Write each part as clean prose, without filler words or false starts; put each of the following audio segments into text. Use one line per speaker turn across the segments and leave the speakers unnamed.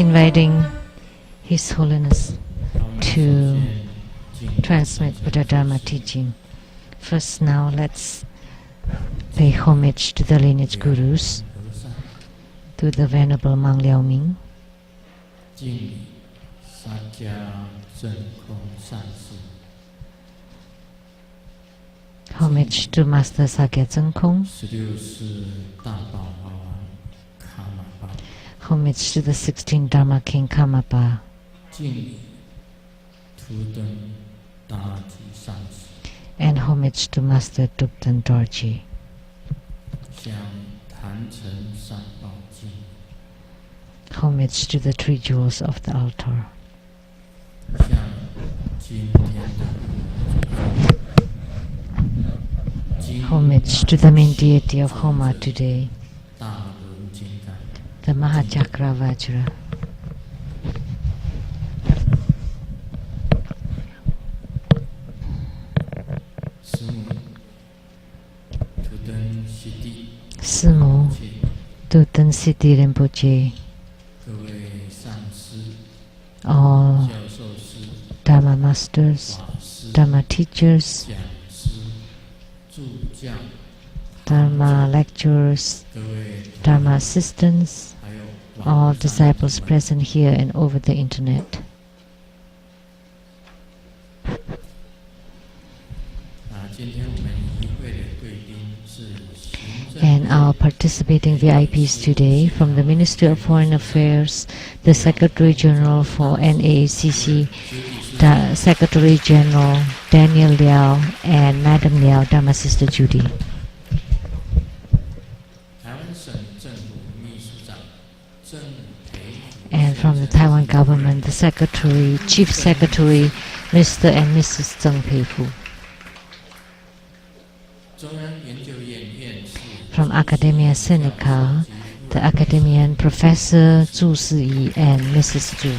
inviting His Holiness to transmit Buddha Dharma teaching. First now let's pay homage to the lineage gurus, to the Venerable Mang Liao Ming. Homage to Master Sakya Tsang Kong. Homage to the 16th Dharma King Karmapa. And homage to Master Dukten Dorji. Homage to the three jewels of the altar. Homage to the main deity of Homa today, the Mahachakra Vajra. Simu Duten Siddhi Rinpoche, all Dharma masters, Dharma teachers, Dharma lecturers, Dharma assistants, all disciples present here and over the internet. And our participating VIPs today from the Ministry of Foreign Affairs, the Secretary General for NAACC, the Secretary General Daniel Liao, and Madam Liao, Dharma Sister Judy. And from the Taiwan government, the Secretary, Chief Secretary, Mr. and Mrs. Tsang Pei-Fu. From Academia Sinica, the academician Professor Zhu Si-yi and Mrs. Zhu.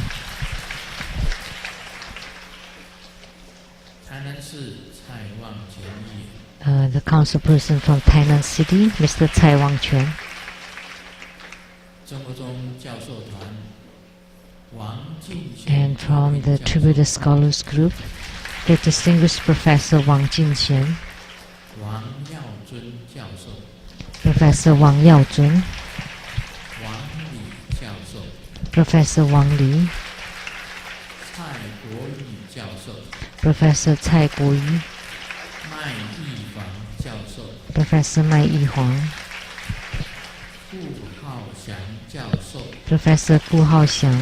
The councilperson from Tainan City, Mr. Tsai Wang-Quan. And from the Tribute Scholars Group, the distinguished Professor Wang Jinxian, Professor Wang Yaozun, Professor Wang Li, Professor Cai Guoyu, Professor Mai Yihuang, Professor Gu Haoxiang,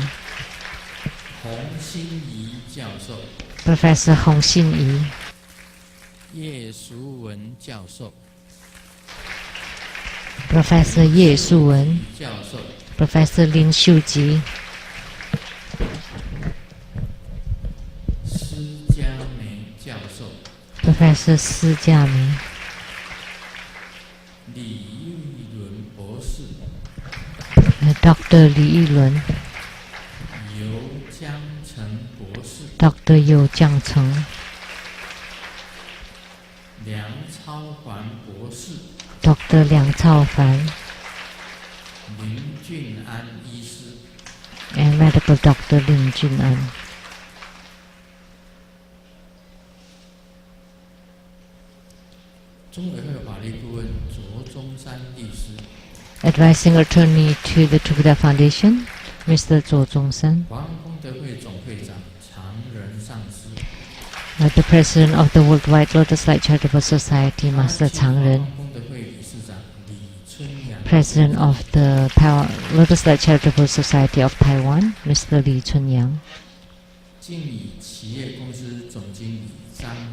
Professor Hong Xin-yi, Professor Ye Su-wen, Professor Lin Xiuji, Professor Si Jiamei, Dr. Li Yilun, Dr. You Jiangcheng, Dr. Liang Caofan, and Medical Dr. Lin Jun'an. Advising attorney to the Buddha Foundation, Mr. Zhou Zhongsan. The President of the Worldwide Lotus Light Charitable Society, Master Tsang Ren. President of the Lotus Light Charitable Society of Taiwan, Mr. Li Chunyang.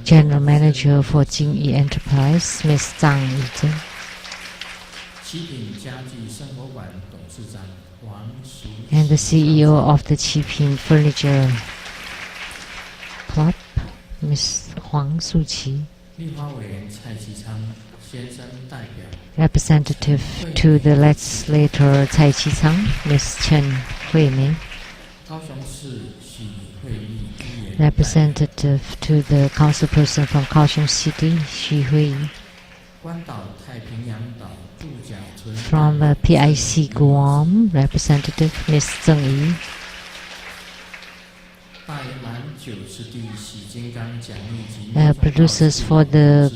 General Manager for Jingyi Enterprise, Ms. Tsang Yizhen. And the CEO of the Qiping Furniture Club, Ms. Huang Suqi. Representative to the legislator Cai Qi-Chang, Ms. Chen Hui-Mei. Representative to the councilperson from Kaohsiung City, Xu Hui. From PIC Guam, Representative Ms. Zheng Yi. producers for the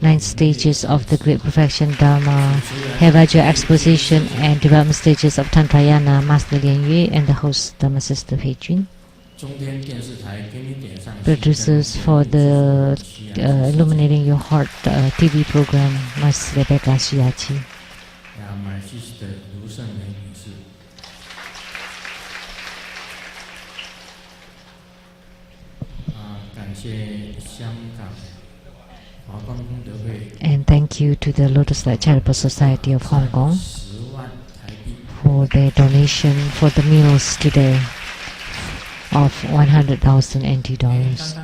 9 stages of the Great Perfection Dharma, Vajra Exposition and Development Stages of Tantrayana, Master Lian Yue and the host Dharma Sister Pei Jun. Producers for the Illuminating Your Heart TV program, Master Rebecca Shiachi. And thank you to the Lotus Light Charitable Society of Hong Kong for their donation for the meals today of 100,000 NT dollars.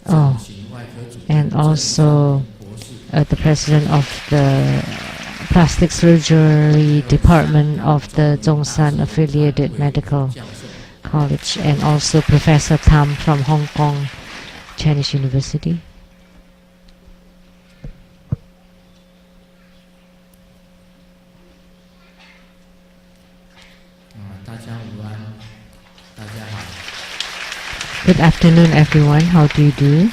Oh, and also the president of the Plastic Surgery Department of the Zhongshan Affiliated Medical College, and also Professor Tam from Hong Kong Chinese University. Good afternoon, everyone. How do you do?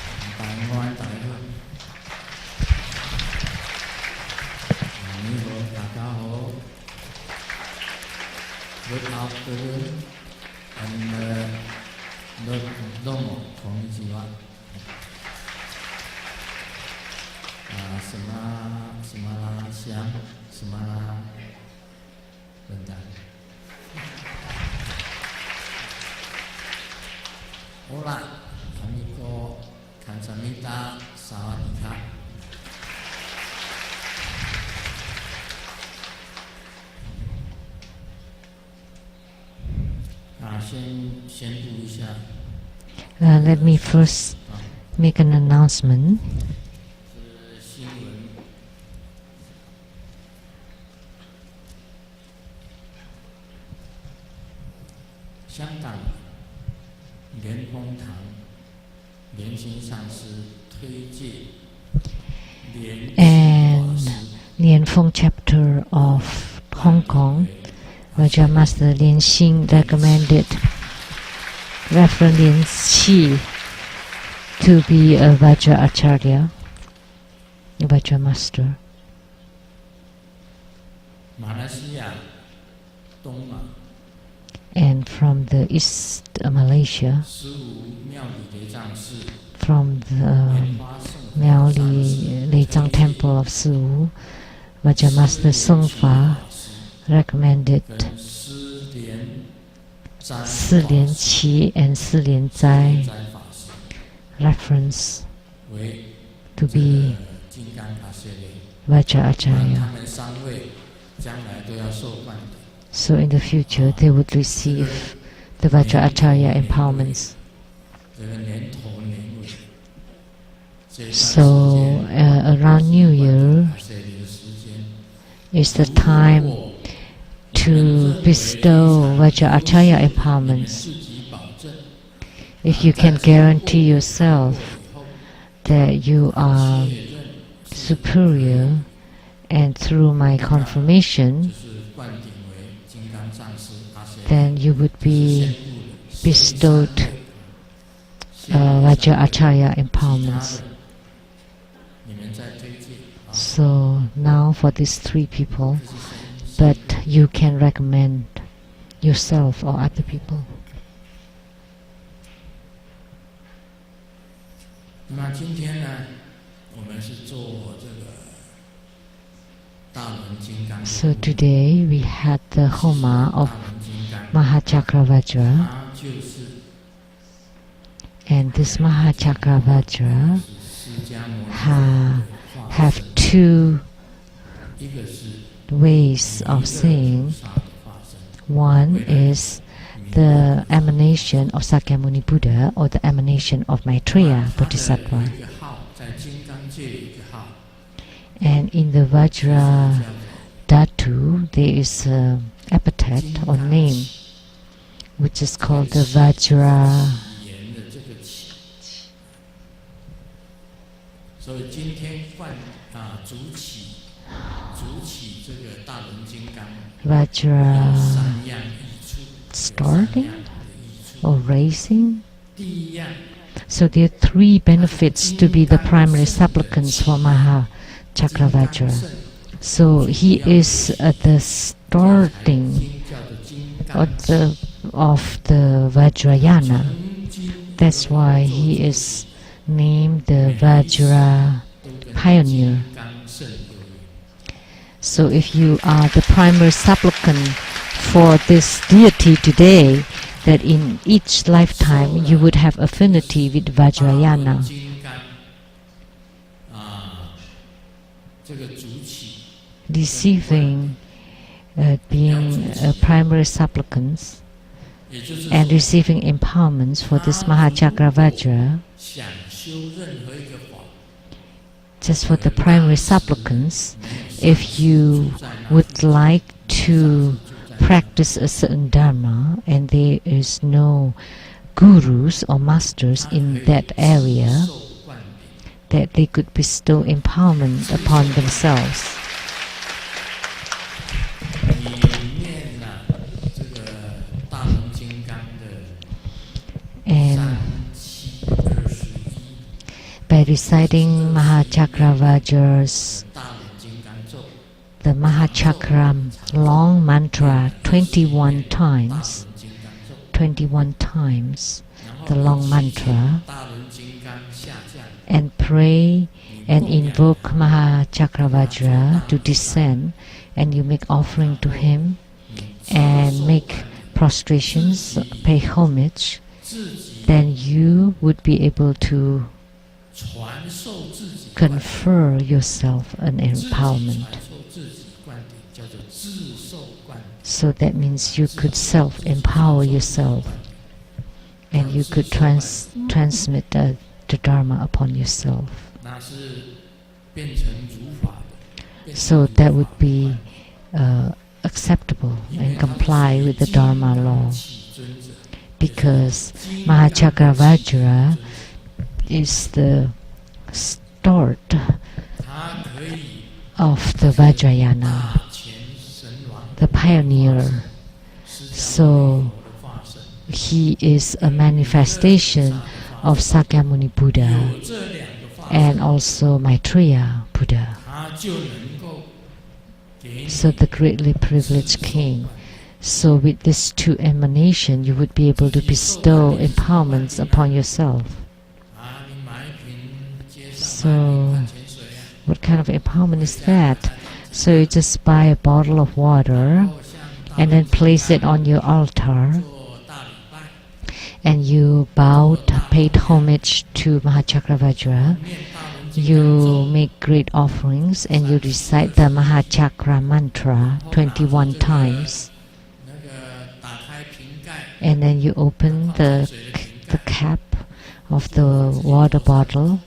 Good afternoon and Domo, konnichiwa. Semala siang, semala rendang. Hola, amigo, kansamnida, sawadika. 先读一下。
Let me first make an announcement.
新闻。香港莲峰堂莲心上师推介
and Lian Feng chapter of Hong Kong, Vajra Master Lian Xing recommended Reverend Lian Qi to be a Vajra Acharya, a Vajra Master. And from the East Malaysia, from the Miaoli Leizang Temple of Siwu, Vajra Master Song Fa recommended Si Lian Qi and Si Lian Zai reference to be Vajra Acharya. So in the future they would receive the Vajra Acharya empowerments. So around New Year is the time to bestow Vajra Acharya empowerments. If you can guarantee yourself that you are superior, and through my confirmation, then you would be bestowed Vajra Acharya empowerments. So now for these 3 people, but you can recommend yourself or other people. So today we had the Homa of Mahachakra Vajra, and this Mahachakra Vajra have 2 ways of saying. One is the emanation of Sakyamuni Buddha, or the emanation of Maitreya Bodhisattva. And in the Vajra Dhatu, there is an epithet or name which is called the Vajra. Vajra starting or raising. So there are 3 benefits to be the primary supplicants for Mahachakravajra. So he is at the starting of the Vajrayana. That's why he is named the Vajra pioneer. So if you are the primary supplicant for this deity today, that in each lifetime you would have affinity with Vajrayana. Receiving, being a primary supplicants and receiving empowerments for this Mahachakravajra, just for the primary supplicants, if you would like to practice a certain Dharma and there is no gurus or masters in that area, that they could bestow empowerment upon themselves. And by reciting Mahachakravajra's the Mahachakram long mantra 21 times, the long mantra, and pray and invoke Mahachakravajra to descend, and you make offering to him and make prostrations, pay homage, then you would be able to confer yourself an empowerment. So that means you could self-empower yourself, and you could transmit the Dharma upon yourself. So that would be acceptable and comply with the Dharma law, because Mahachakravajra is the start of the Vajrayana, the pioneer. So he is a manifestation of Sakyamuni Buddha and also Maitreya Buddha. So the greatly privileged king. So with these 2 emanations, you would be able to bestow empowerments upon yourself. So what kind of empowerment is that? So you just buy a bottle of water and then place it on your altar, and you bowed, paid homage to Mahachakravajra. You make great offerings and you recite the Mahachakra mantra 21 times. And then you open the cap of the water bottle,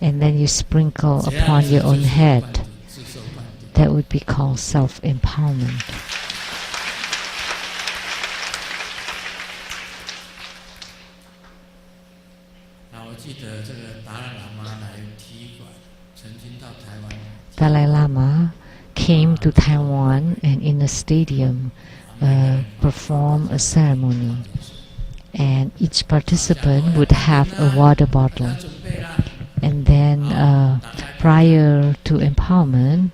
and then you sprinkle upon your own head. That would be called self-empowerment. Dalai Lama came to Taiwan and in a stadium performed a ceremony, and each participant would have a water bottle, and then prior to empowerment,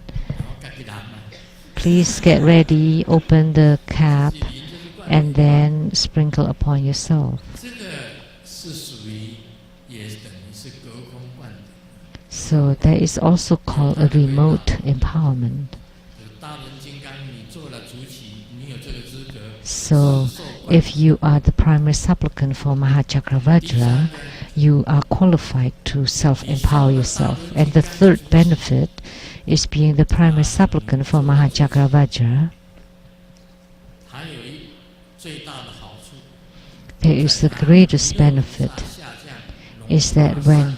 please get ready, open the cap, and then sprinkle upon yourself. So that is also called a remote empowerment. So if you are the primary supplicant for Mahachakravajra, you are qualified to self-empower yourself. And the 3rd benefit is being the primary supplicant for Mahachakravajra. There is the greatest benefit, is that when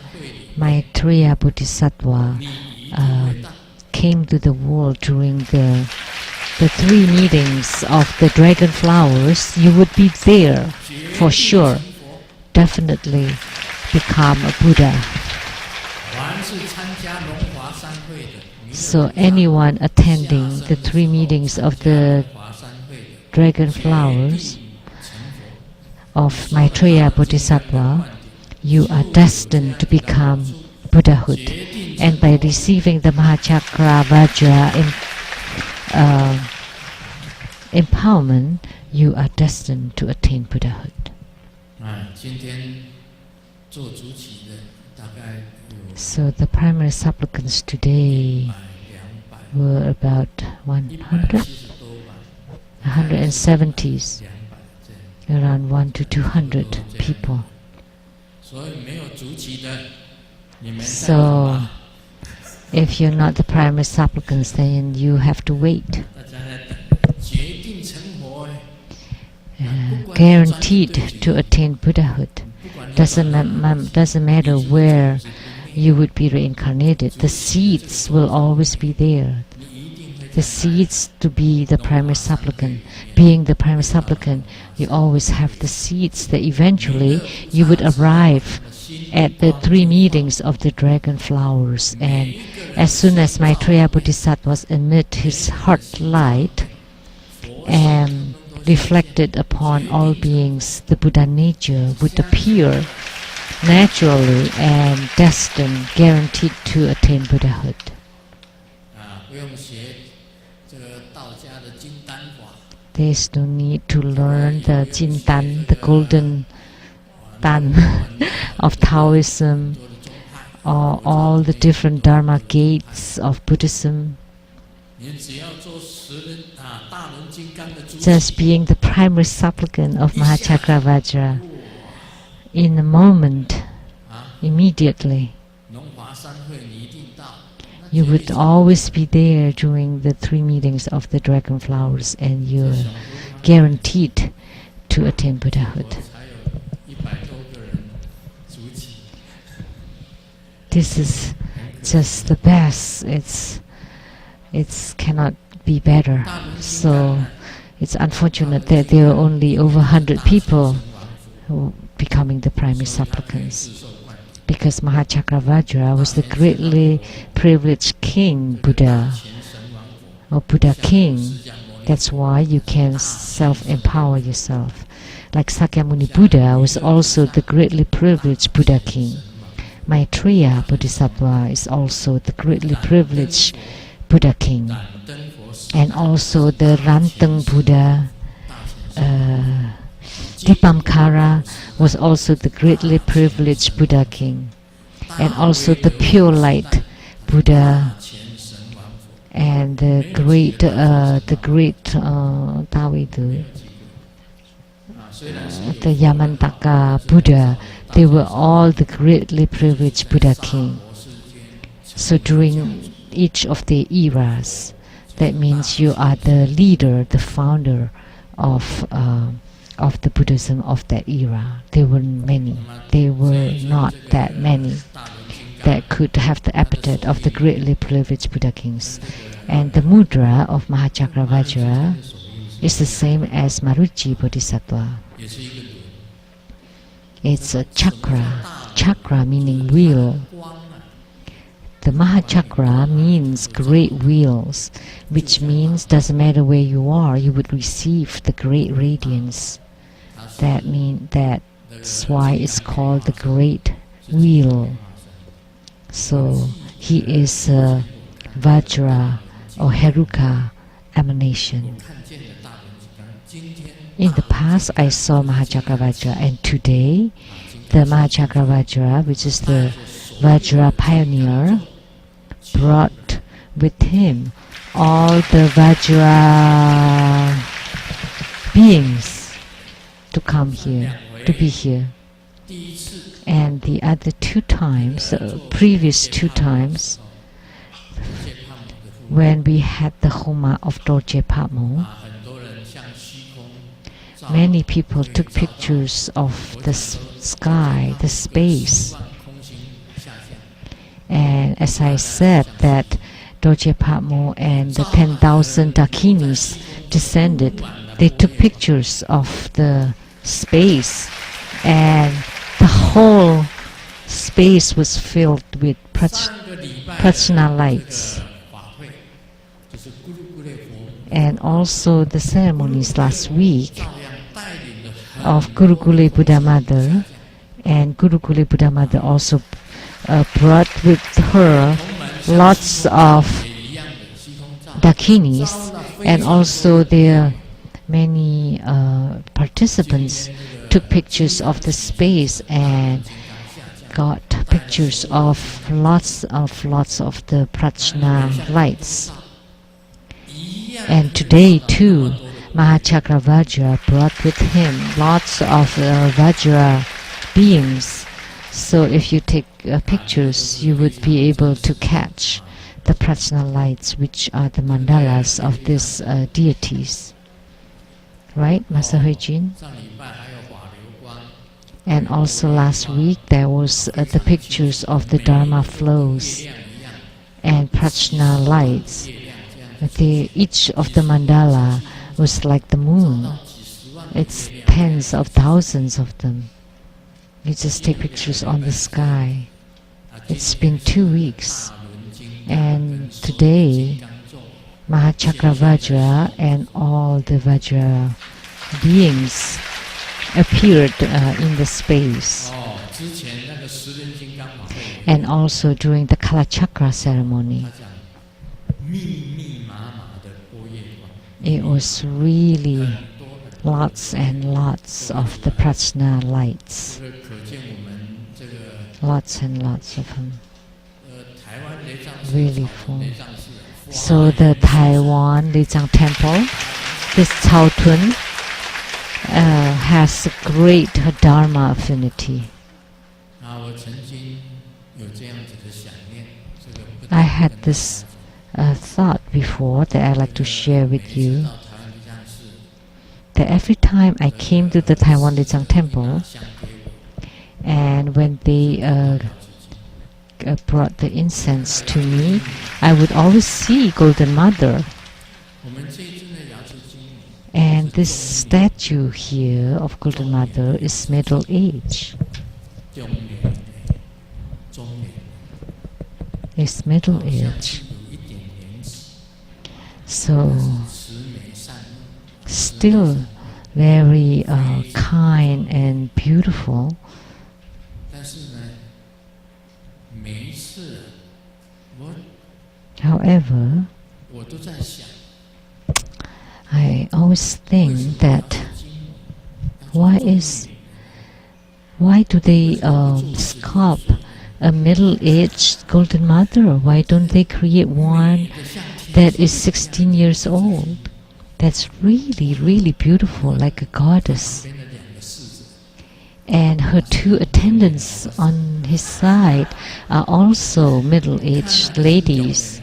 Maitreya Bodhisattva came to the world during the 3 meetings of the dragon flowers, you would be there for sure, definitely become a Buddha. So anyone attending the 3 meetings of the dragon flowers of Maitreya Bodhisattva, you are destined to become Buddhahood. And by receiving the Mahachakra Vajra empowerment, you are destined to attain Buddhahood. So the primary supplicants today were about 170s, around 1 to 200 people. So if you're not the primary supplicants, then you have to wait. Guaranteed to attain Buddhahood. Doesn't matter where you would be reincarnated. The seeds will always be there. The seeds to be the primary supplicant. Being the primary supplicant, you always have the seeds that eventually you would arrive at the 3 meetings of the dragon flowers. And as soon as Maitreya Bodhisattva emit his heart light and reflected upon all beings, the Buddha nature would appear naturally and destined, guaranteed to attain Buddhahood. There is no need to learn the Jin Dan, the golden Dan of Taoism, or all the different Dharma gates of Buddhism. Just being the primary supplicant of Mahachakra Vajra, in a moment, immediately, you would always be there during the 3 meetings of the dragon flowers, and you're guaranteed to attain Buddhahood. This is just the best. It's cannot be better. So it's unfortunate that there are only over 100 people who becoming the primary supplicants, because Mahachakra Vajra was the greatly privileged King Buddha, or Buddha King. That's why you can self-empower yourself. Like Sakyamuni Buddha was also the greatly privileged Buddha King. Maitreya Bodhisattva is also the greatly privileged Buddha King. And also the Ranteng Buddha, Dipamkara was also the greatly privileged Buddha King. And also the Pure Light Buddha, and the great Tawidu, the Yamantaka Buddha, they were all the greatly privileged Buddha King. So during each of the eras, that means you are the leader, the founder of the Buddhism of that era. There were many. There were not that many that could have the appetite of the greatly privileged Buddha Kings. And the mudra of Mahachakra Vajra is the same as Maruchi Bodhisattva. It's a chakra. Chakra meaning wheel. The Mahachakra means great wheels, which means doesn't matter where you are, you would receive the great radiance. That's why it's called the great wheel. So he is a Vajra or Heruka emanation. In the past, I saw Mahachakra Vajra, and today, the Mahachakra Vajra, which is the Vajra pioneer, brought with him all the Vajra beings to come here, to be here. And the other 2 times, previous 2 times, when we had the Homa of Dorje Pamo, many people took pictures of the sky, the space. And as I said, that Dorje Pamo and the 10,000 Dakinis descended, they took pictures of the space, and the whole space was filled with prajna lights. And And also the ceremonies last week of Guru Gule Buddha Mother, and Guru Gule Buddha Mother also brought with her lots of dakinis, and also there many participants took pictures of the space and got pictures of lots of the prajna lights. And today too, Mahachakravajra brought with him lots of Vajra beings. So if you take pictures, you would be able to catch the prajna lights, which are the mandalas of these deities. Right, Master Huijin? And also last week there was the pictures of the Dharma flows and prajna lights. Each of the mandala was like the moon. It's tens of thousands of them. You just take pictures on the sky. It's been 2 weeks. And today, Mahachakravajra and all the Vajra beings appeared in the space. And also during the Kalachakra ceremony, it was really lots and lots of the prajna lights. Lots and lots of them. Really full. So the Taiwan Lizang Temple, this Chaotun, has a great Dharma affinity. I had this thought before that I'd like to share with you, that every time I came to the Taiwan Lizang Temple, and when they brought the incense to me, I would always see Golden Mother. And this statue here of Golden Mother is middle age. It's middle age. So still very kind and beautiful. However, I always think that why do they sculpt a middle-aged Golden Mother? Why don't they create one that is 16 years old? That's really, really beautiful, like a goddess. And her 2 attendants on his side are also middle-aged ladies.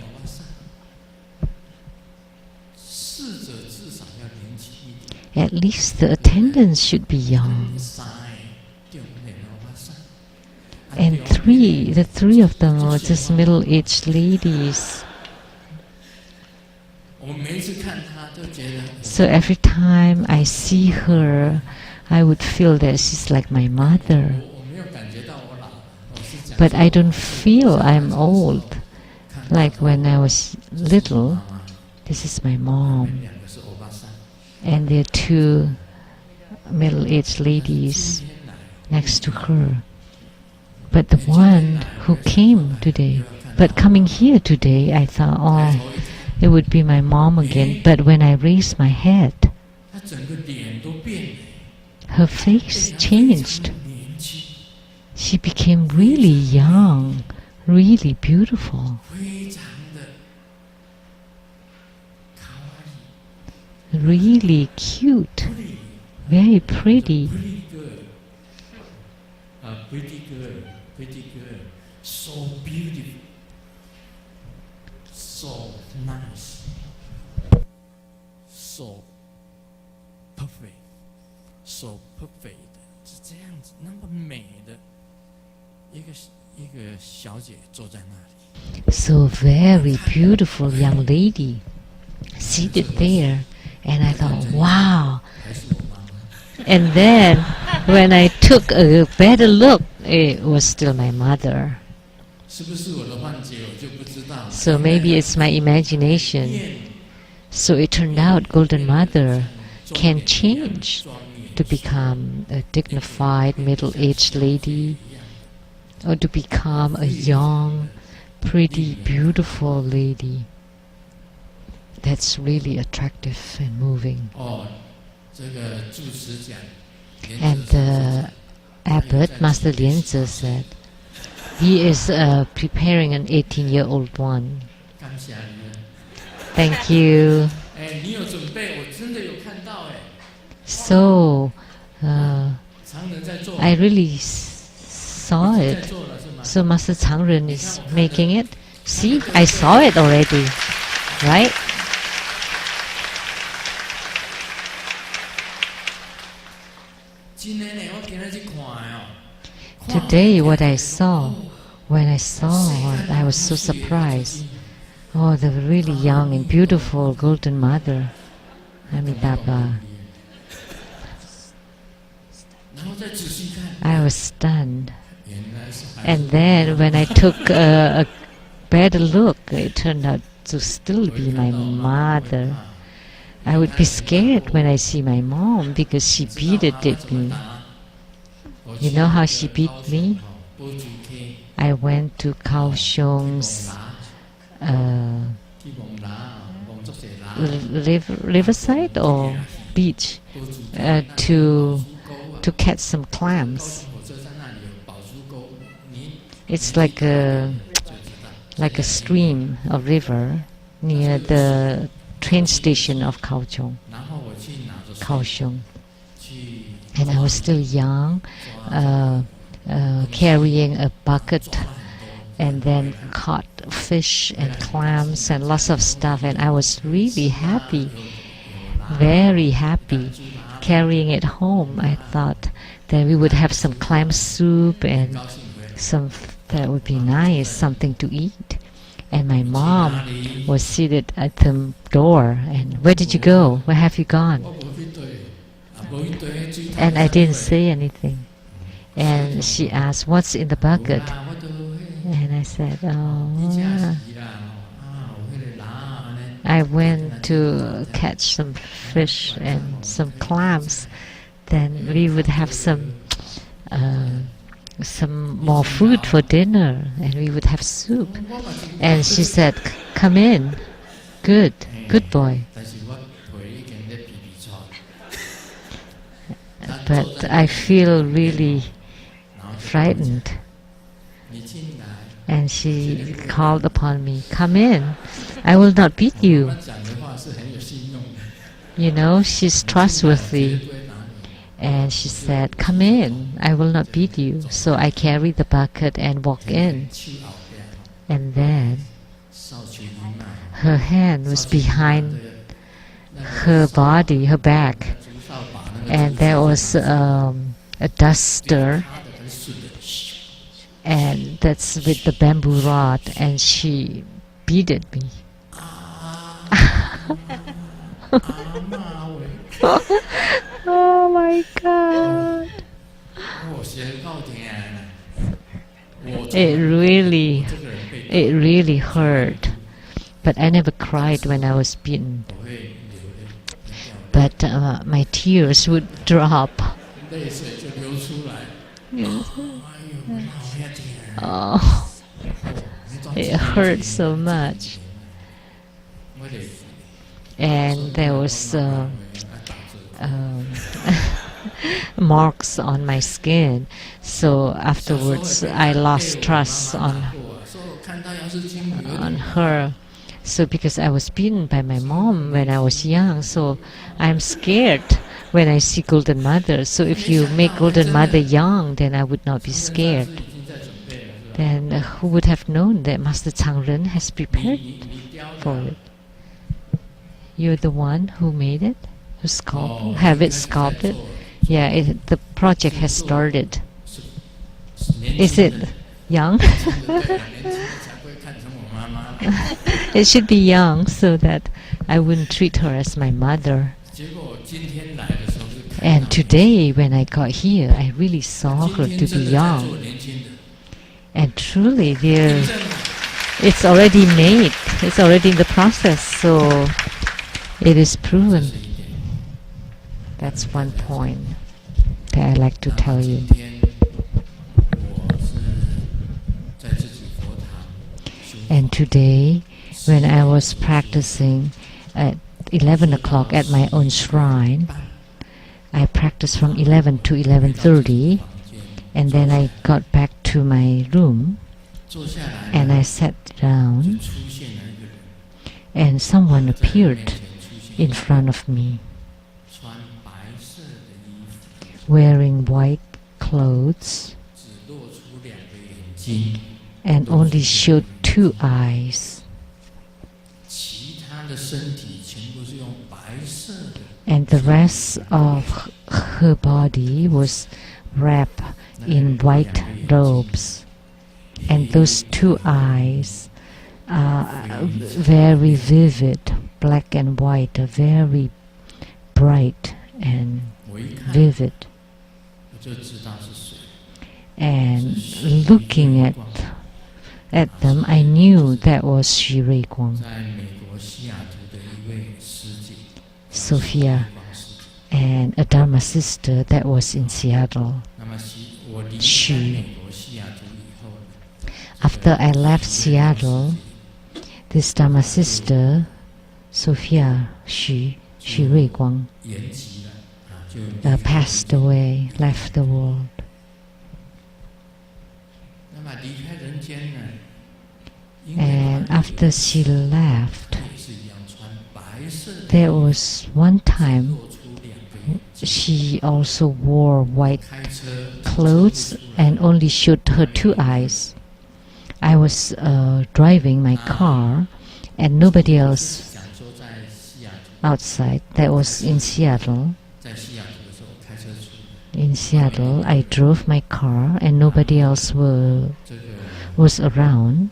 At least the attendants should be young. And the three of them are just middle-aged ladies. So every time I see her, I would feel that she's like my mother. But I don't feel I'm old. Like when I was little, this is my mom. And there are 2 middle-aged ladies next to her. But the one who came today, but coming here today, I thought, oh, it would be my mom again. But when I raised my head, her face changed. She became really young, really beautiful. Really cute, very pretty.
Pretty girl, so beautiful, so nice, so perfect, so perfect. 是这样子，那么美的一个小姐坐在那里。
So very beautiful young lady seated there, and I thought, wow. And then when I took a better look, it was still my mother. So maybe it's my imagination. So it turned out Golden Mother can change to become a dignified middle-aged lady, or to become a young, pretty, beautiful lady. That's really attractive and moving. And the abbot, Master Lianzi, said, he is preparing an 18-year-old one. Thank you. So, I really saw it. So Master Tsang is making it. See, I saw it already, right? Today, what I saw, when I saw it, I was so surprised. Oh, the really young and beautiful Golden Mother, Amitabha. I was stunned. And then when I took a better look, it turned out to still be my mother. I would be scared when I see my mom because she beated me. You know how she beat me? I went to Kaohsiung's riverside or beach to catch some clams. It's like a stream or river near the train station of Kaohsiung. And I was still young, carrying a bucket, and then caught fish and clams and lots of stuff, and I was really happy, very happy, carrying it home. I thought that we would have some clam soup and that would be nice, something to eat. And my mom was seated at the door, and where did you go? Where have you gone? And I didn't say anything. And she asked, what's in the bucket? And I said, oh, I went to catch some fish and some clams. Then we would have some more food for dinner, and we would have soup. And she said, come in. Good boy. But I feel really frightened. And she called upon me, come in, I will not beat you. You know, she's trustworthy. And she said, come in, I will not beat you. So I carried the bucket and walked in. And then her hand was behind her body, her back. And there was a duster, and that's with the bamboo rod, and she beated me. Oh my God! It really hurt. But I never cried when I was beaten. But my tears would drop. Oh, it hurt so much. And there was marks on my skin. So afterwards, I lost trust on her. So because I was beaten by my mom when I was young, so I'm scared when I see Golden Mother. So if you make Golden Mother young, then I would not be scared. Then who would have known that Master Tsang has prepared for it? You're the one who made it? Who sculpted? Have it sculpted? Yeah, the project has started. Is it young? It should be young so that I wouldn't treat her as my mother. And today, when I got here, I really saw her to be young. And truly, it's already made. It's already in the process. So It is proven.
这是一点。
That's one point that I like to tell you.
今天我是在自己佛堂修
And
法
today, when I was practicing at 11 o'clock at my own shrine, I practiced from 11 to 11:30, and then I got back to my room
坐下来
and
呢
I sat
就
down,
出现了一个人，
and someone
在我面
appeared
前出现，
in front of me
穿白色的衣服，
wearing white clothes
只露出2个眼睛，
and only showed 2 eyes,
其他的身体全部是用白色的。
and the rest of her body was wrapped in white robes. And those 2 eyes are very vivid, black and white, are very bright and
我一看
vivid.
我就知道是谁。
And looking at them, I knew that was Xu Ruiguang,
在美国西雅图的一位师姐，
Sophia,
光师姐。
and a Dharma sister that was in Seattle.
那么我离开
是
美国西雅图以后，
After I left Seattle, this Dharma sister, Sophia Xu Ruiguang,
延吉了啊，就离开
passed away, left the world.
那么离开人间呢？因为
And after she left,
她也是一样穿白色的，
there was one time
露出2个眼睛，
she also wore white
开车
clothes and only showed her 2 eyes. I was driving my car and nobody else
想说在西雅图，
outside. That was in Seattle.
在西雅图的时候开车出，
In Seattle, I drove my car and nobody else
这个
was around.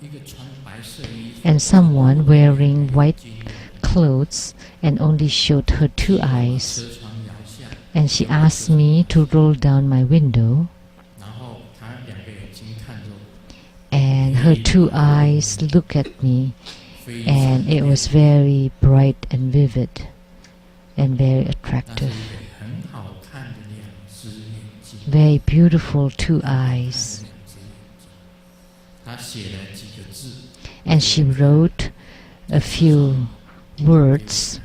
一个穿白色衣服
And someone wearing white
经
clothes and only showed her 2 eyes.
车窗摇下，
And she asked me to roll down my window.
然后她2个眼睛看着我，
And her 2 eyes look at me.
非常
And it was very bright and vivid and very
那是
attractive.
一个很好看的2只眼睛。
Very beautiful 2 eyes.
他写了几个字，
And she wrote a few words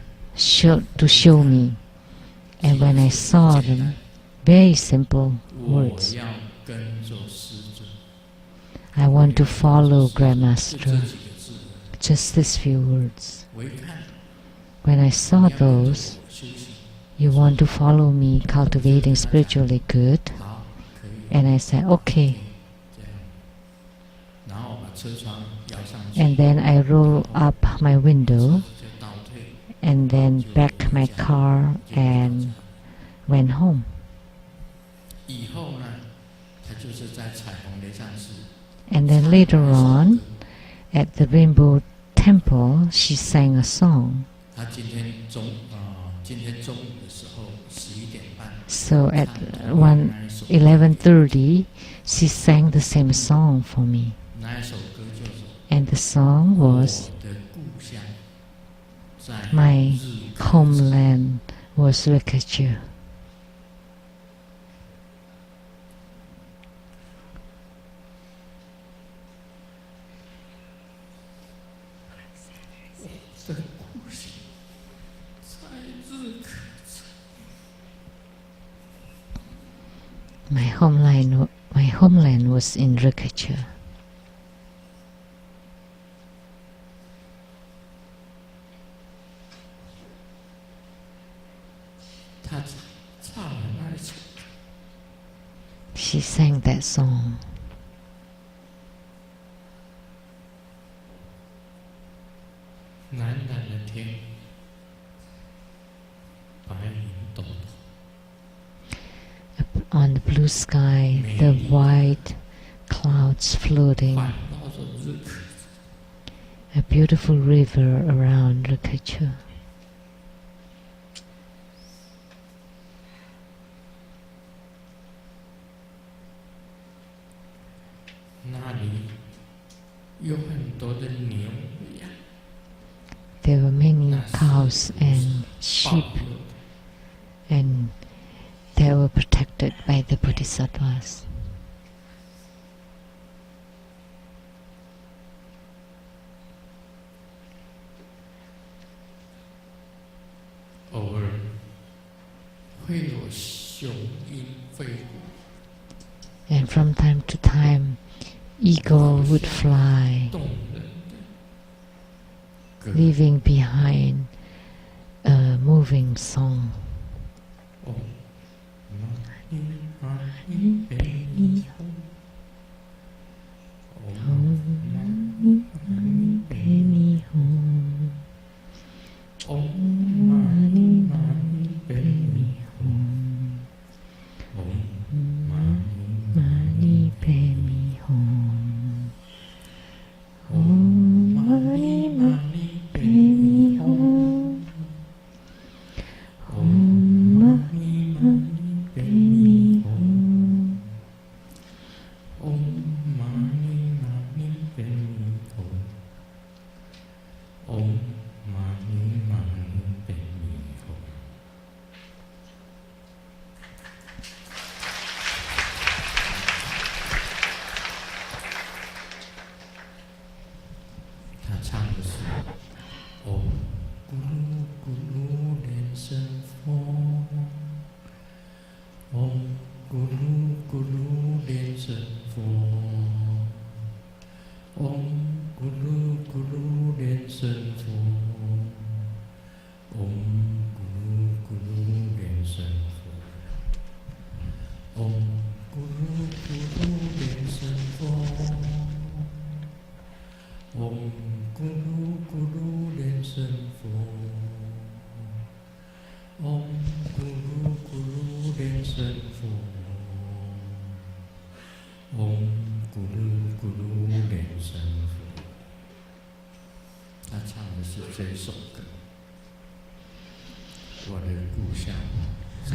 to show me. And when I saw them, very simple
我
words.
要跟着师尊。
I want to follow
就这
Grandmaster.
几个字，
Just these few words.
我一看，
When I
你
saw
要跟着
those,
我修行，
you want to follow me cultivating spiritually good?
好，可以。
And I said, okay.
这样，然后把车窗摇上去，
And then I roll up my window
就倒退，
and then back my car and went home.
以后呢，他就是在彩虹雷上寺
And then later on, at the Rainbow Temple, she sang a song.
他今天中午的时候11点半，
So at
唱那一首
11:30, she sang the same song for me.
那一首歌就是
And the song
我
was
的故乡在
My
日喀
homeland was Rikachur.
的故乡在日喀
My homeland was in Rikachur.
他唱了那一首，
She sang that song.
蓝蓝的天，白云朵朵，
On the blue sky, the white clouds floating,
环绕着日喀
a beautiful river around Rikachur.
那里有很多的牛羊，
There were many
那是
cows cows and sheep, and they were protected by the bodhisattvas. And from time to time, eagle would fly, leaving behind a moving song.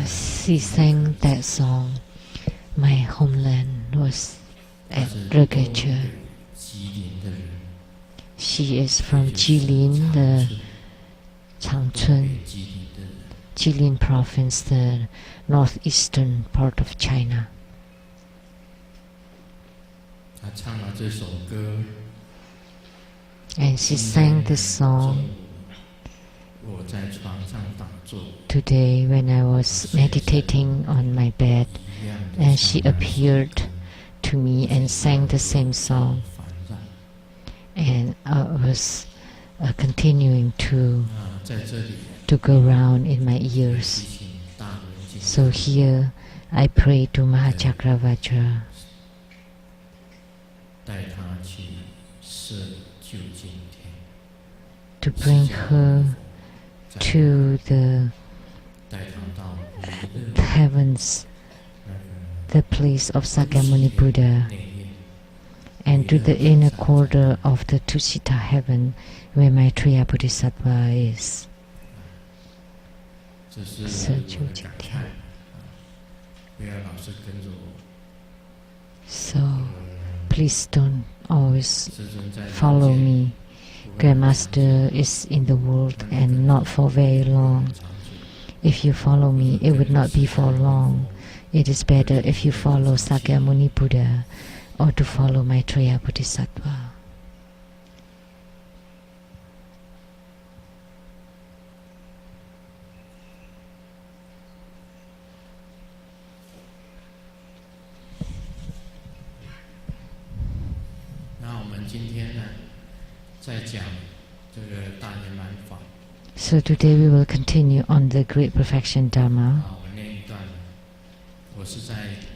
She sang that song. My homeland was at Regacha. She is from Jilin, the Changchun, Jilin province, the northeastern part of China. And she sang this song today when I was meditating on my bed, and she appeared to me and sang the same song, and I was continuing to go round in my ears. So here I pray to Mahachakravajra to bring her to the heavens, the place of Sakyamuni Buddha, and to the inner quarter of the Tusita heaven where Maitreya Bodhisattva is. So please don't always follow me. Grandmaster is in the world and not for very long. If you follow me, it would not be for long. It is better if you follow Sakyamuni Buddha or to follow Maitreya Bodhisattva. So today we will continue on the Great Perfection Dharma.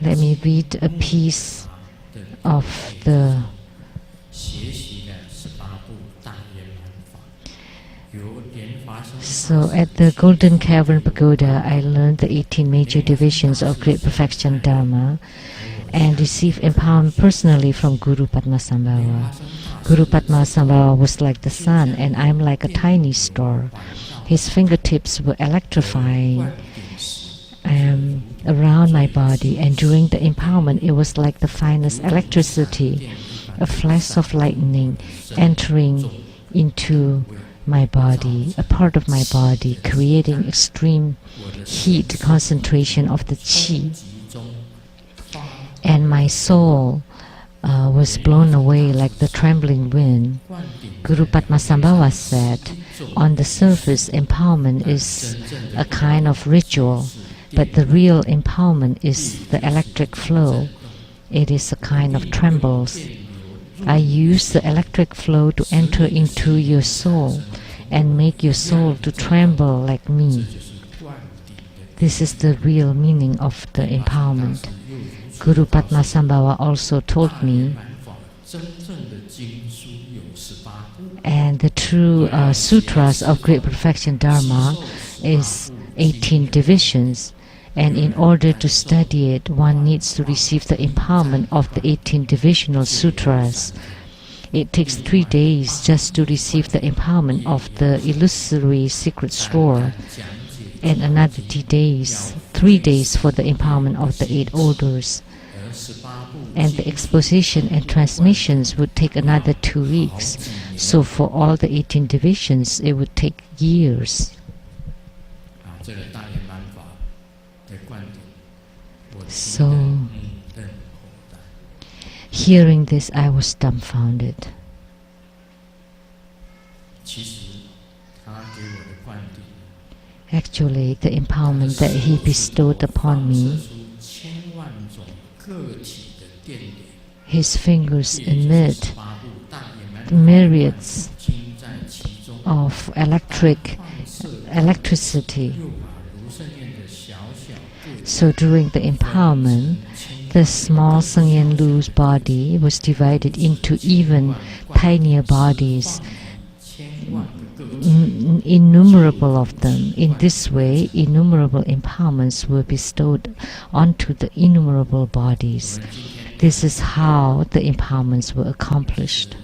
Let me read a piece of the So at the Golden Cavern Pagoda, I learned the 18 major divisions of Great Perfection Dharma and received empowerment personally from Guru Padmasambhava. Guru Padmasambhava was like the sun, and I'm like a tiny star. His fingertips were electrifying around my body, and during the empowerment it was like the finest electricity, a flash of lightning entering into my body, a part of my body, creating extreme heat concentration of the qi. And my soul was blown away like the trembling wind. Guru Padmasambhava said, on the surface, empowerment is a kind of ritual, but the real empowerment is the electric flow. It is a kind of trembles. I use the electric flow to enter into your soul and make your soul to tremble like me. This is the real meaning of the empowerment. Guru Padmasambhava also told me, and the true sutras of Great Perfection Dharma is 18 divisions, and in order to study it, one needs to receive the empowerment of the 18 divisional sutras. It takes 3 days just to receive the empowerment of the illusory secret store, and another 3 days for the empowerment of the 8 orders. And the exposition and transmissions would take another 2 weeks. So for all the 18 divisions, it would take years. So, hearing this, I was dumbfounded. Actually, the empowerment that he bestowed upon me, his fingers emit myriads of electricity. So during the empowerment, the small Tsang Lu's body was divided into even tinier bodies, innumerable of them. In this way, innumerable empowerments were bestowed onto the innumerable bodies. This is how the empowerments were accomplished.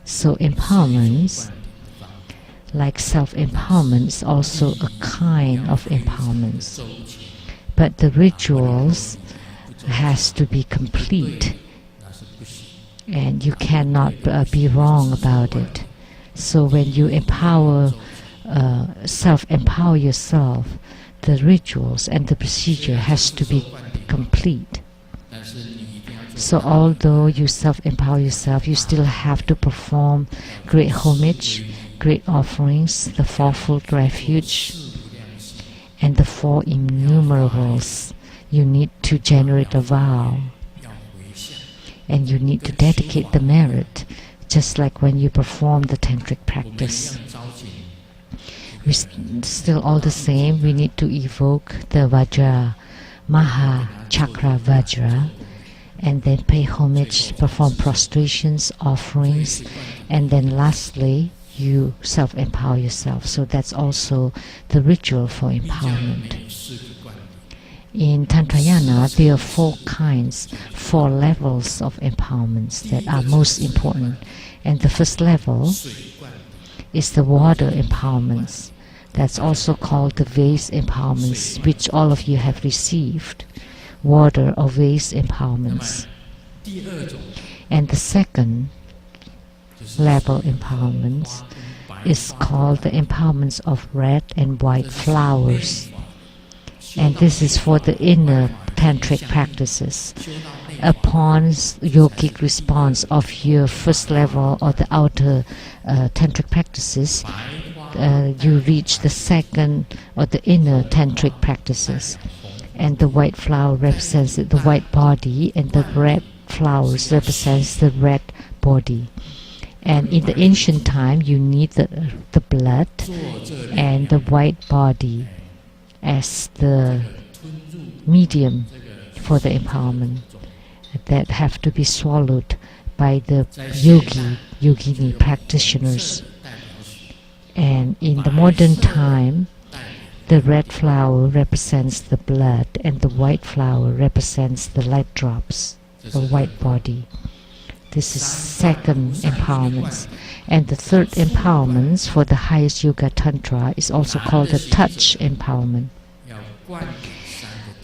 So empowerments, like self-empowerment, is also a kind of empowerment. But the rituals has to be complete, and you cannot be wrong about it. So when you self-empower yourself, the rituals and the procedure has to be complete. So although you self-empower yourself, you still have to perform great homage, great offerings, the fourfold refuge, and the 4 innumerables. You need to generate a vow, and you need to dedicate the merit, just like when you perform the tantric practice. We still all the same, we need to evoke the Vajra, Maha Chakra Vajra, and then pay homage, perform prostrations, offerings, and then lastly, you self-empower yourself. So that's also the ritual for empowerment. In Tantrayana, there are 4 kinds, 4 levels of empowerments that are most important. And the first level is the water empowerments. That's also called the vase empowerments, which all of you have received. Water or vase empowerments. And the second level empowerments is called the empowerments of red and white flowers. And this is for the inner tantric practices. Upon yogic response of your first level or the outer tantric practices, you reach the second or the inner tantric practices. And the white flower represents the white body, and the red flowers represents the red body. And in the ancient time, you need the blood and the white body as the medium for the empowerment that have to be swallowed by the yogini practitioners. And in the modern time, the red flower represents the blood, and the white flower represents the light drops, the white body. This is second empowerment. And the third empowerment for the highest yoga tantra is also called the touch empowerment.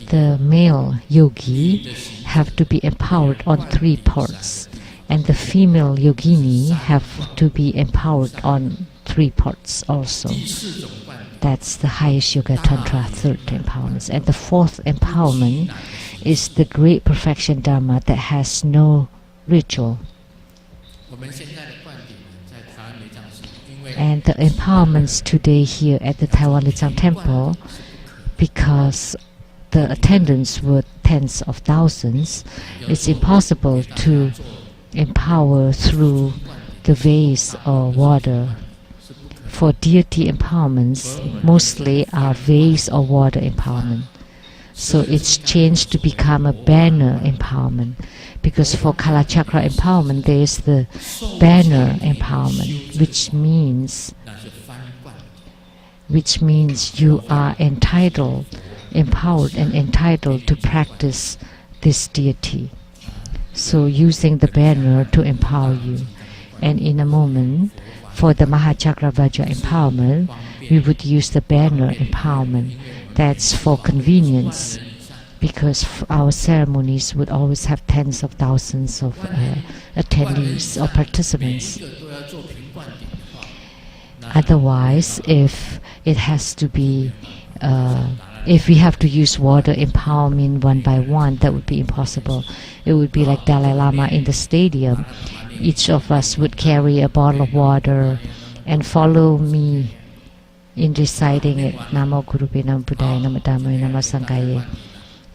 The male yogi have to be empowered on 3 parts. And the female yogini have to be empowered on 3 parts also. That's the highest yoga tantra, 3rd empowerment. And the 4th empowerment is the great perfection Dharma that has no ritual. And the empowerments today here at the Taiwan Tsang Temple, because the attendants were tens of thousands, it's impossible to empower through the vase or water. For deity empowerments, mostly are vase or water empowerment. So it's changed to become a banner empowerment, because for Kalachakra empowerment there is the banner empowerment, which means you are entitled, empowered and entitled to practice this deity. So using the banner to empower you. And in a moment, for the Mahachakra Vajra empowerment, we would use the banner empowerment. That's for convenience, because our ceremonies would always have tens of thousands of attendees or participants. Otherwise, if it has to be, if we have to use water empowerment one by one, that would be impossible. It would be like Dalai Lama in the stadium. Each of us would carry a bottle of water and follow me in reciting it. Namo Gurupe Namo Buddhaya Namo Dhammaya Namo Sanghaye.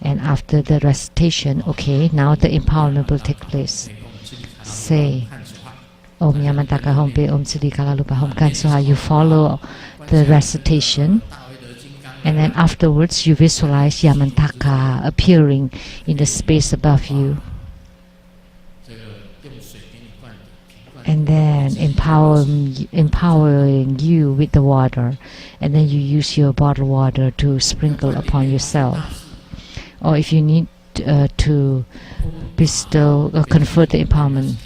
And after the recitation, okay, now the empowerment will take place. Say Om Yamantaka Hompe Om Siddhi Kalalupa Hom Kansuha. You follow the recitation, and then afterwards you visualize Yamantaka appearing in the space above you, and then empowering you with the water, and then you use your bottled water to sprinkle upon yourself. Or if you need to bestow or confer the empowerment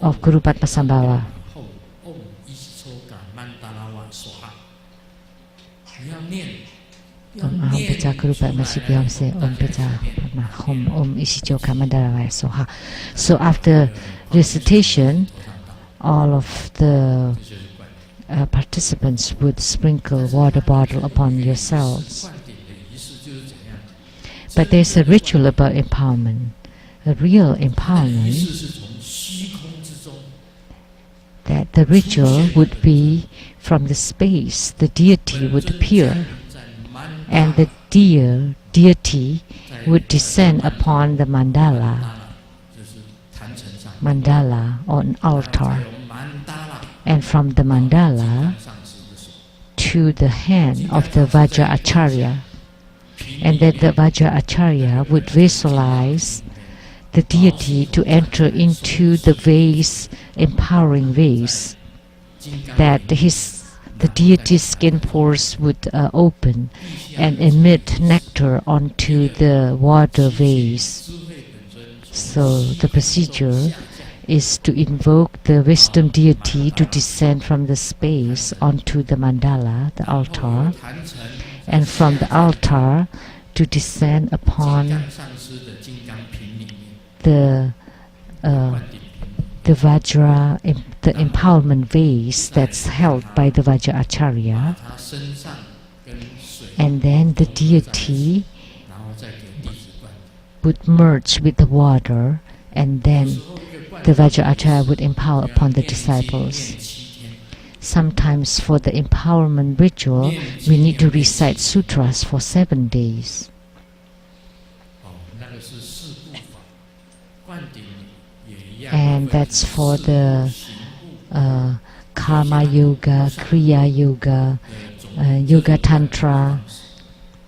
of Guru Padmasambhava. Om Pecha Guru Padmasambhava say Om Pecha Om Isichoka Mandaravaya Soha. So after recitation, all of the participants would sprinkle water bottle upon yourselves. But there's a ritual about empowerment, a real empowerment, that the ritual would be from the space, the deity would appear, and the deity would descend upon the mandala or an altar, and from the mandala to the hand of the Vajra Acharya. And then the Vajra Acharya would visualize the deity to enter into the vase, empowering vase, that the deity's skin pores would open and emit nectar onto the water vase. So the procedure is to invoke the wisdom deity to descend from the space onto the mandala, the altar, and from the altar to descend upon the Vajra, the empowerment vase that's held by the Vajra Acharya, and then the deity would merge with the water, and then the Vajra Acharya would empower upon the disciples. Sometimes for the empowerment ritual, we need to recite sutras for 7 days. And that's for the Karma Yoga, Kriya Yoga, Yoga Tantra,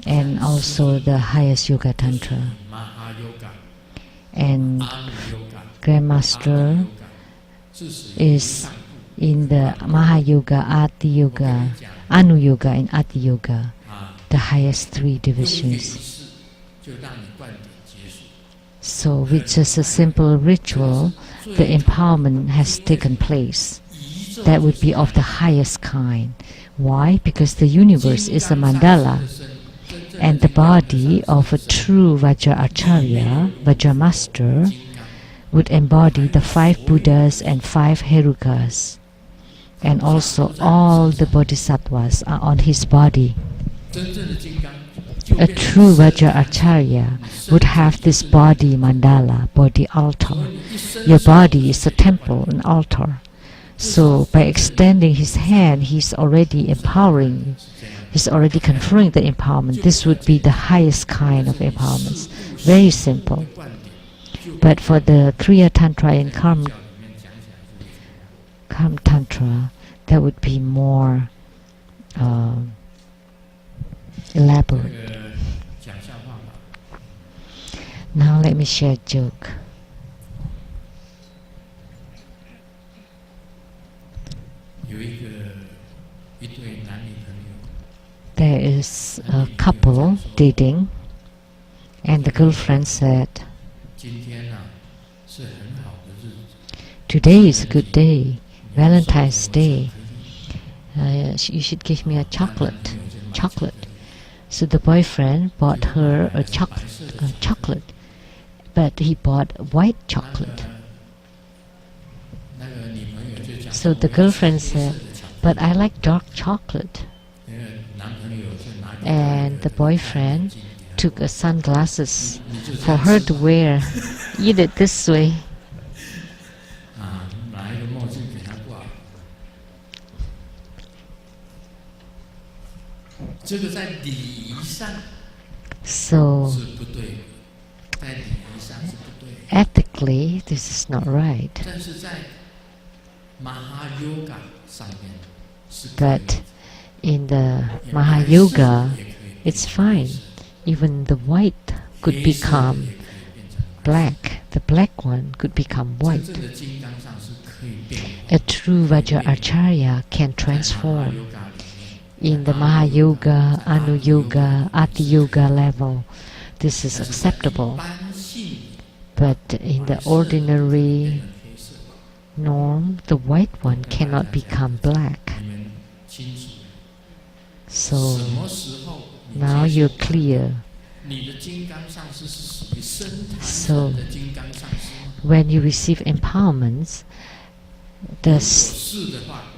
and also the highest Yoga Tantra. And Grandmaster is in the Mahayoga, Ati Yoga, Anu Yoga, and Ati Yoga, the highest 3 divisions. So with just a simple ritual, the empowerment has taken place. That would be of the highest kind. Why? Because the universe is a mandala, and the body of a true Vajra Acharya, Vajra Master, would embody the 5 Buddhas and 5 Herukas. And also all the Bodhisattvas are on his body. A true Vajracharya would have this body mandala, body altar. Your body is a temple, an altar. So by extending his hand, he's already empowering, he's already conferring the empowerment. This would be the highest kind of empowerments. Very simple. But for the Kriya Tantra and Karma Tantra, that would be more elaborate. Now let me share a joke. There is a couple dating, and the girlfriend said, "Today is a good day, Valentine's Day. You should give me a chocolate." So the boyfriend bought her a chocolate, but he bought white chocolate. So the girlfriend said, "But I like dark chocolate." And the boyfriend took a sunglasses for her to wear. Eat it this way. So ethically, this is not right. But in the Mahayoga, it's fine. Even the white could become black. The black one could become white. A true Vajracharya can transform. In the Mahayoga, Anuyoga, Ati-yoga level, this is acceptable. But in the ordinary norm, the white one cannot become black. So now you're clear. So when you receive empowerments,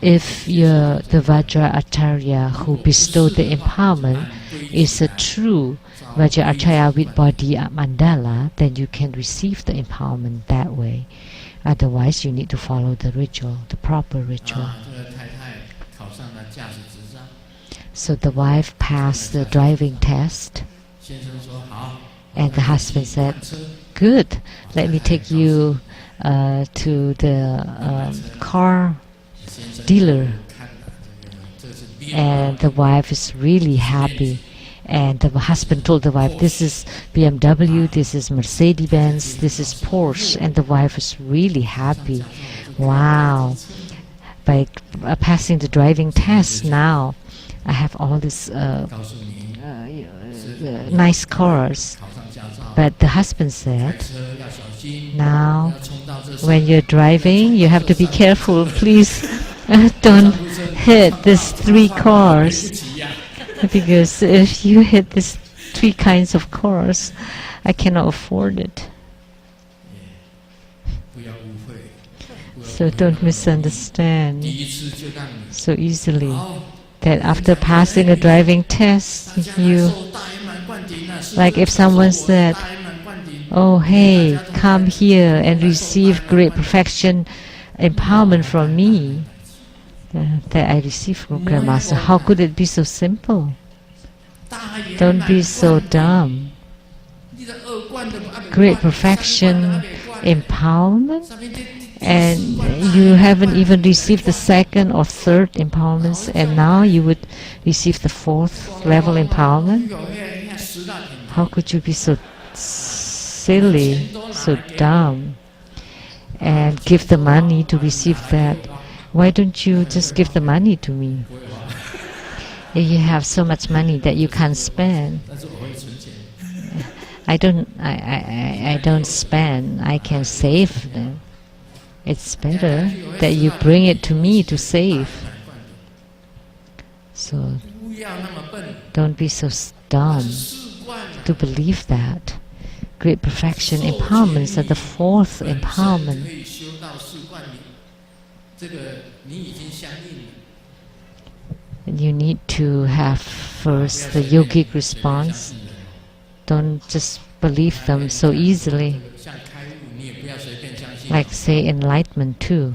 if the Vajracharya who bestowed the empowerment is a true Vajracharya with body mandala, then you can receive the empowerment that way. Otherwise, you need to follow the ritual, the proper ritual. So the wife passed the driving test, and the husband said, "Good, let me take you to the car dealer." And the wife is really happy. And the husband told the wife, "This is BMW, this is Mercedes-Benz, this is Porsche." And the wife is really happy. Wow. By passing the driving test, now I have all these nice cars. But the husband said, "Now, when you're driving, you have to be careful. Please don't hit these 3 cars. Because if you hit these 3 kinds of cars, I cannot afford it." So don't misunderstand so easily that after passing a driving test, like if someone said, "Oh, hey, come here and receive great perfection empowerment from me that I received from Grandmaster." How could it be so simple? Don't be so dumb. Great perfection empowerment, and you haven't even received the 2nd or 3rd empowerments, and now you would receive the 4th level empowerment? How could you be so silly, so dumb, and give the money to receive that? Why don't you just give the money to me? If you have so much money that you can't spend. I don't spend. I can save them. It's better that you bring it to me to save. So don't be so dumb to believe that great perfection empowerments are the fourth empowerment. You need to have first the yogic response. Don't just believe them so easily. Like say enlightenment too.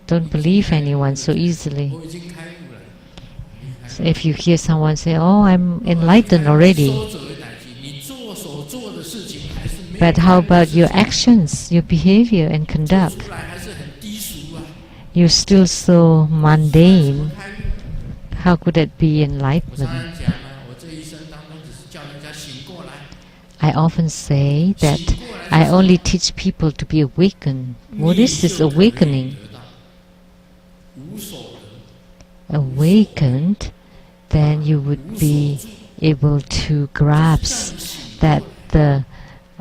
Don't believe anyone so easily. So if you hear someone say, "Oh, I'm enlightened already," but how about your actions, your behavior and conduct? You're still so mundane. How could it be enlightenment? I often say that I only teach people to be awakened. What is this awakening? Awakened, then you would be able to grasp that the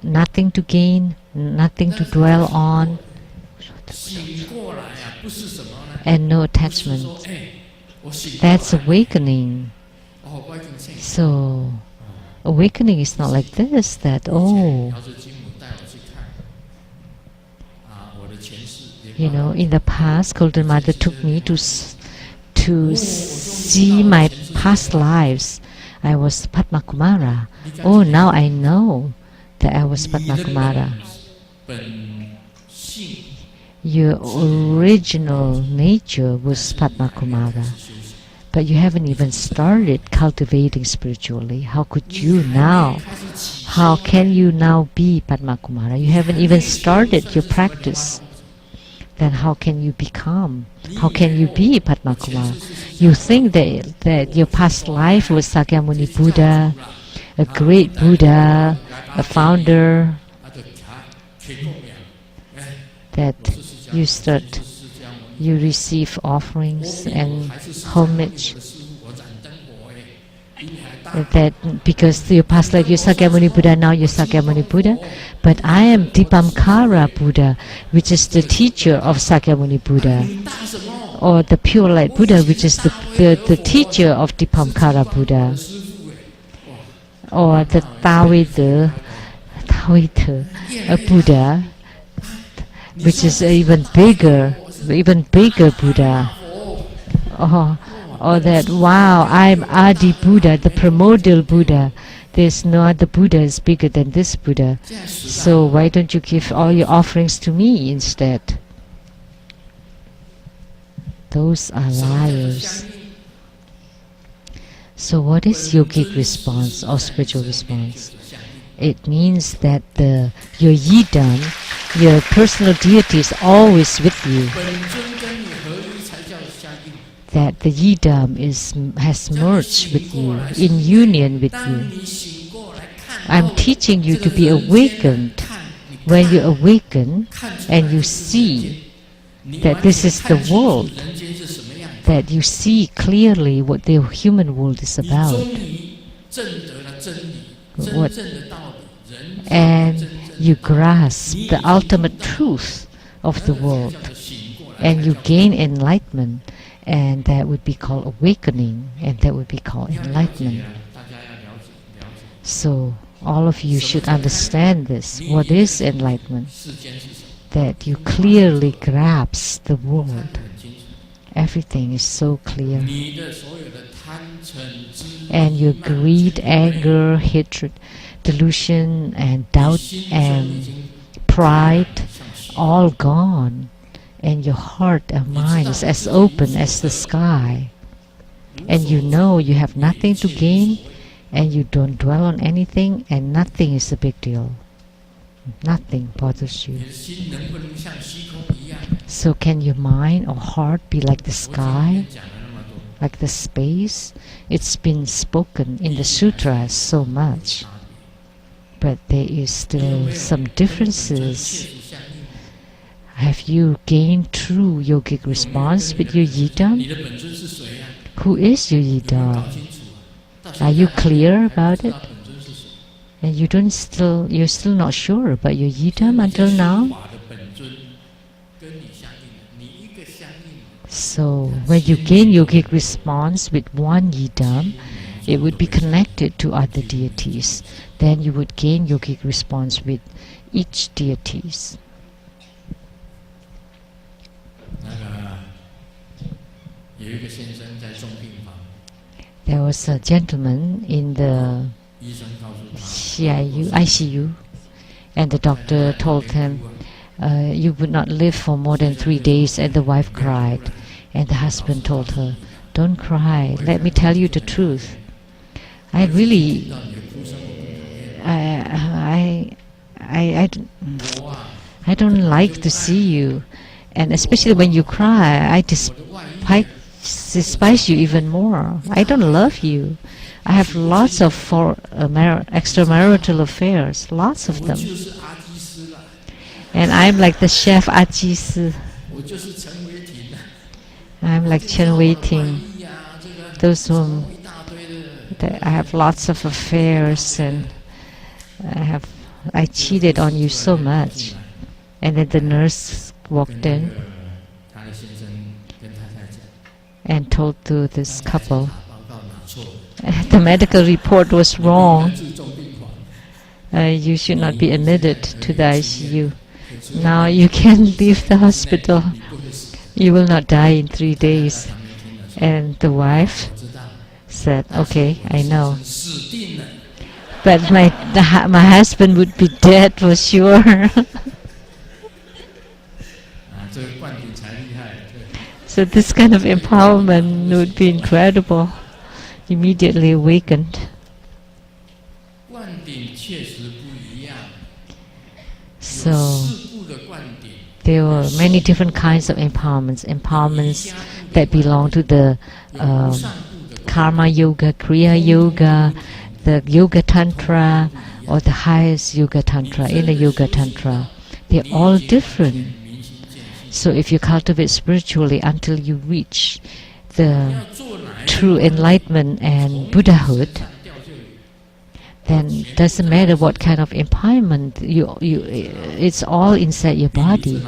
nothing to gain, nothing to dwell on, and no attachment. That's awakening. So awakening is not like this, that in the past, Golden Mother took me to see my past lives. I was Padma Kumara. Oh, now I know that I was Padma Kumara. Your original nature was Padma Kumara, but you haven't even started cultivating spiritually. How could you now? How can you now be Padma Kumara? You haven't even started your practice. Then how can you become? How can you be Padma Kumara? You think that your past life was Sakyamuni Buddha, a great Buddha, a founder, that you receive offerings and homage, that because your past life you're Sakyamuni Buddha, now you're Sakyamuni Buddha, but I am Dipamkara Buddha, which is the teacher of Sakyamuni Buddha, or the pure light Buddha, which is the teacher of Dipamkara Buddha, or the Taoide Buddha, which is even bigger Buddha. Or that, wow, I'm Adi Buddha, the primordial Buddha. There's no other Buddha is bigger than this Buddha. So why don't you give all your offerings to me instead? Those are liars. So what is yogic response or spiritual response? It means that your yidam, your personal deity, is always with you. That the yidam has merged with you, in union with you. I'm teaching you to be awakened. When you awaken and you see that this is the world, that you see clearly what the human world is about, and you grasp the ultimate truth of the world, and you gain enlightenment, and that would be called awakening, and that would be called enlightenment. So all of you should understand this. What is enlightenment? That you clearly grasp the world. Everything is so clear. And your greed, anger, hatred, delusion, and doubt, and pride, all gone. And your heart and mind is as open as the sky. And you know you have nothing to gain, and you don't dwell on anything, and nothing is a big deal. Nothing bothers you. So can your mind or heart be like the sky, like the space? It's been spoken in the sutras so much, but there is still some differences. Have you gained true yogic response with your yidam? Who is your yidam? Are you clear about it? And you're still not sure about your yidam until now? So when you gain yogic response with one yidam, it would be connected to other deities. Then you would gain yogic response with each deities.
有一个先生在重病房，
There was a gentleman in the
医生告诉他，
ICU, and the doctor told him, you would not live for more than 3 days, and the wife cried. And the husband told her, don't cry, let me tell you the truth. I really, I don't like to see you, and especially when you cry, I despise you even more. I don't love you. I have lots of extramarital affairs, lots of them. And I'm like the chef Ajis. I'm like Chen Wei-ting. Those whom I have lots of affairs, and I cheated on you so much. And then the nurse walked in and told to this couple, the medical report was wrong. You should not be admitted to the ICU. Now you can leave the hospital. You will not die in 3 days. And the wife said, okay, I know. But my husband would be dead for sure. So this kind of empowerment would be incredible. Immediately awakened. So there were many different kinds of empowerments. Empowerments that belong to the karma yoga, kriya yoga, the yoga tantra, or the highest yoga tantra, inner yoga tantra. They're all different. So if you cultivate spiritually until you reach the true enlightenment and Buddhahood, then it doesn't matter what kind of empowerment it's all inside your body.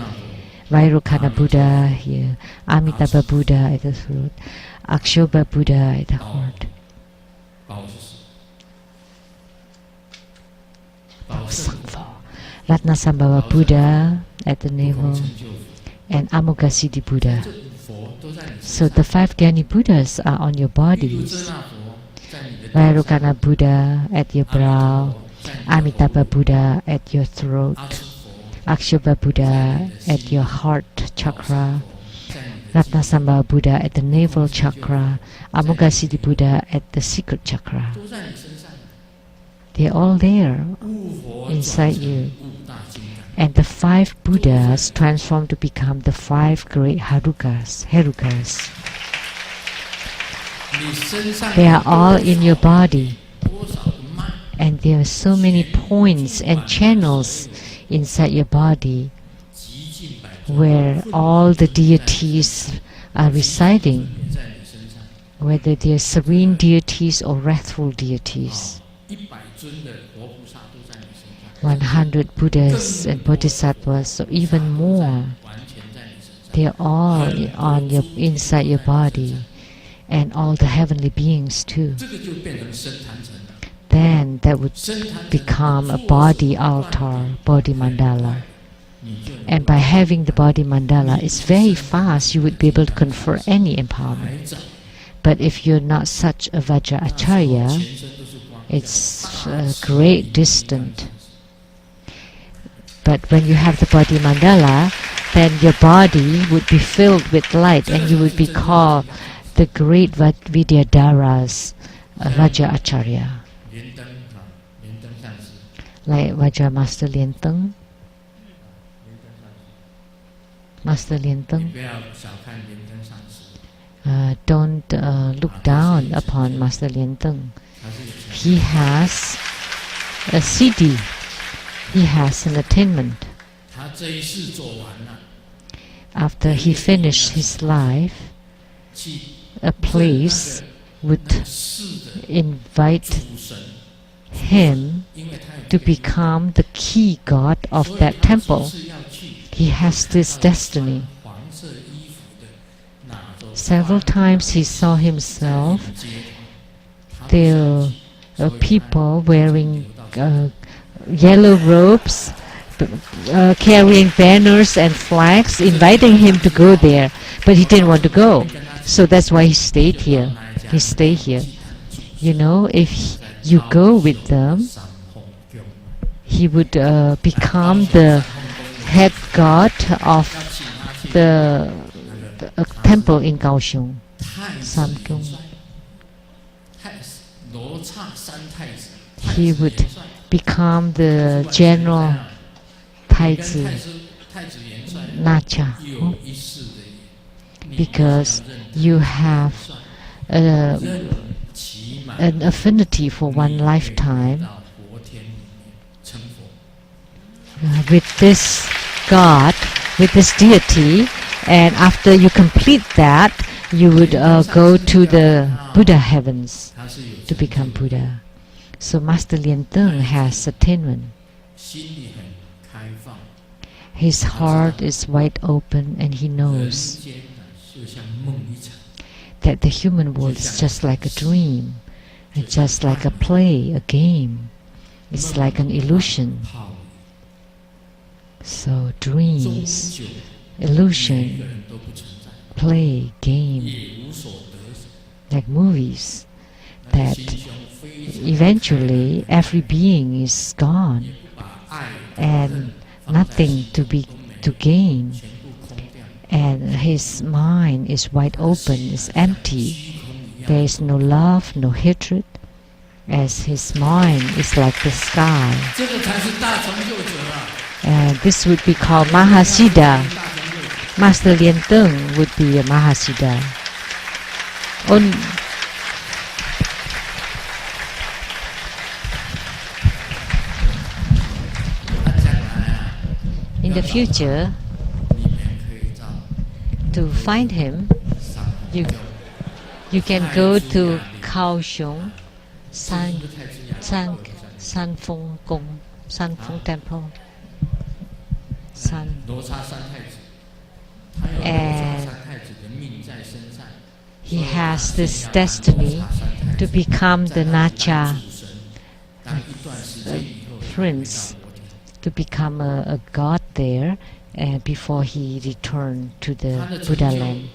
Vairocana Buddha here, Amitabha Buddha at the throat, Akshobha Buddha at the heart. Ratnasambhava Buddha at the navel, and Amoghasiddhi Buddha. So the 5 Gyani Buddhas are on your bodies. Vairocana Buddha at your brow, Amitabha Buddha at your throat, Akshobha Buddha at your heart chakra, Ratnasambhava Buddha at the navel chakra, Amoghasiddhi Buddha at the secret chakra. They're all there inside you. And the 5 Buddhas transform to become the 5 great Herukas. They are all in your body. And there are so many points and channels inside your body where all the deities are residing, whether they are serene deities or wrathful deities. 100 Buddhas and Bodhisattvas, or even more, they are all inside your body, and all the heavenly beings too. Then that would become a body altar, body mandala. And by having the body mandala, it's very fast. You would be able to confer any empowerment. But if you're not such a Vajra Acharya, it's a great distance. But when you have the body mandala, then your body would be filled with light, and you would be called the great Vidyadharas, Vajra Acharya. Like Vajra Master Lien Teng. Master Lien Teng. Don't look down upon Master Lien Teng. He has a CD. He has an attainment. After he finished his life, a place would invite him to become the key god of that temple. He has this destiny. Several times he saw himself there are people wearing yellow robes, carrying banners and flags, inviting him to go there, but he didn't want to go. So that's why he stayed here. He stayed here. You know, if you go with them, he would become the head god of the temple in Kaohsiung, Samgyong. He would become the general Taizi Nacha, because you have an affinity for one lifetime with this God, with this deity, and after you complete that, you would go to the Buddha heavens to become Buddha. So Master Lien Teng has attainment. His heart is wide open, and he knows that the human world is just like a dream, and just like a play, a game. It's like an illusion. So dreams, illusion, play, game, like movies, that eventually every being is gone and nothing to gain, and his mind is wide open, is empty. There is no love, no hatred, as his mind is like the sky. And this would be called Mahasiddha. Master Lien Teng would be a Mahasiddha. In the future, to find him, you can go to Kaohsiung, Sanfeng Gong, Sanfeng Temple. And he has this destiny to become the Nacha prince, to become a god there, before he returned to the Buddha land.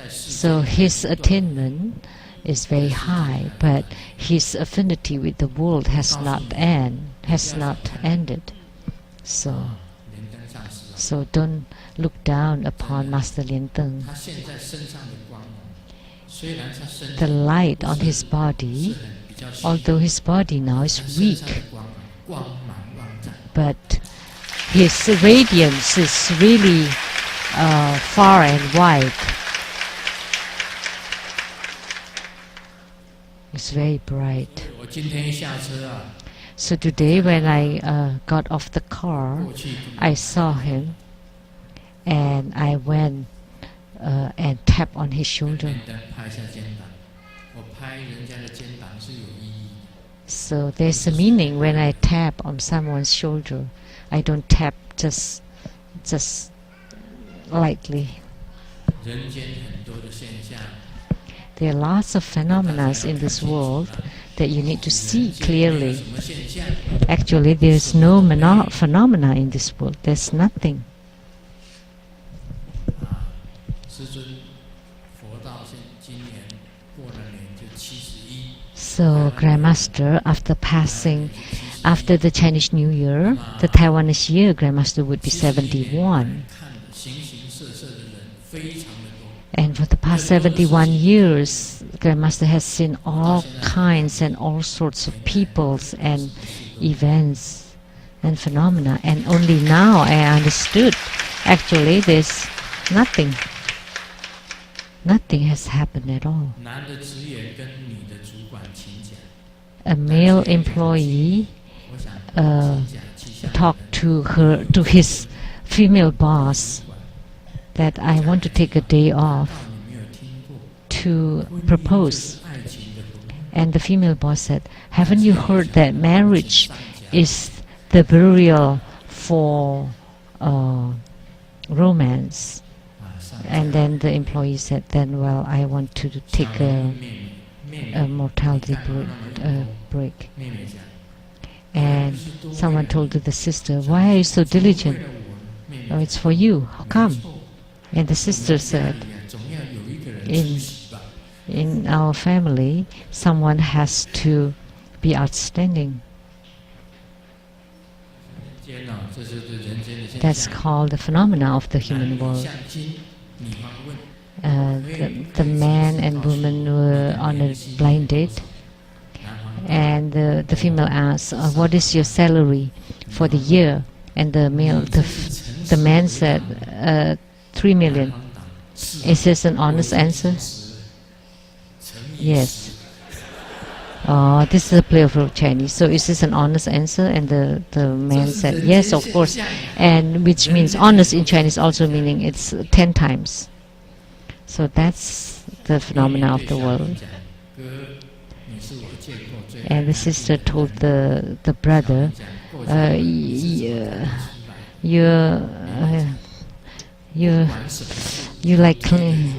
So his attainment is very high, but his affinity with the world has not ended. So don't look down upon Master Lien Teng. The light on his body, although his body now is weak, but his radiance is really far and wide. It's very bright. So today when I got off the car, I saw him, and I went and tapped on his shoulder. So there's a meaning when I tap on someone's shoulder. I don't tap just lightly. There are lots of phenomena in this world that you need to see clearly. Actually, there's no phenomena in this world. There's nothing. So, Grandmaster, after the Chinese New Year, the Taiwanese year, Grandmaster would be 71. And for the past 71 years, Grandmaster has seen all kinds and all sorts of peoples and events and phenomena. And only now I understood, actually there's nothing. Nothing has happened at all. A male employee talked to his female boss that I want to take a day off to propose. And the female boss said, haven't you heard that marriage is the burial for romance? And then the employee said, then well, I want to take a mortality break. And someone told to the sister, "Why are you so diligent?" "Oh, it's for you. How come?" And the sister said, in our family, someone has to be outstanding. That's called the phenomena of the human world. The man and woman were on a blind date, and the female asked, "What is your salary for the year?" And the man said, 3 million. Is this an honest answer? Yes. Oh, this is a playful Chinese. So is this an honest answer? And the man said, yes, of course. And which means honest in Chinese also meaning it's 10 times. So that's the phenomena of the world. And the sister told the brother, you like clean.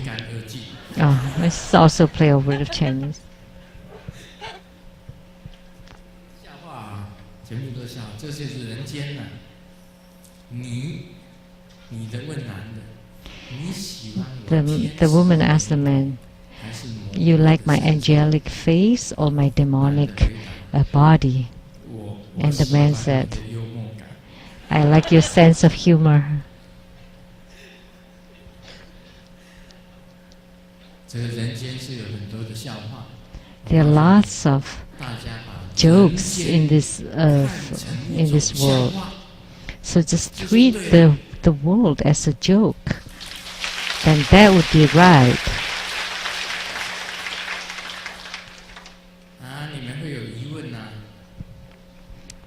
Oh, it's also play over of Chinese.
全部都笑，这就是人间了。你的问男的，你喜欢我？
The woman asked the man, "You like my angelic face or my demonic body?" And the man said, "I like your sense of humor."
这个人间是有很多的笑话。
There are lots of jokes in this world. So just treat the world as a joke, then that would be right.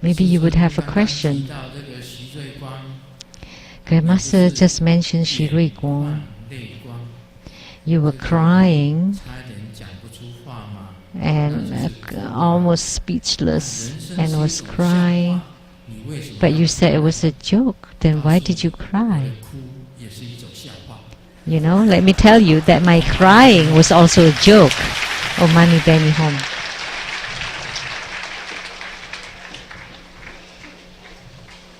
Maybe you would have a question. Grandmaster just mentioned Xi Rui Guang. You were crying and almost speechless and was crying, but you said it was a joke. Then why did you cry? You know, let me tell you that my crying was also a joke. Oh, Mani Benny home.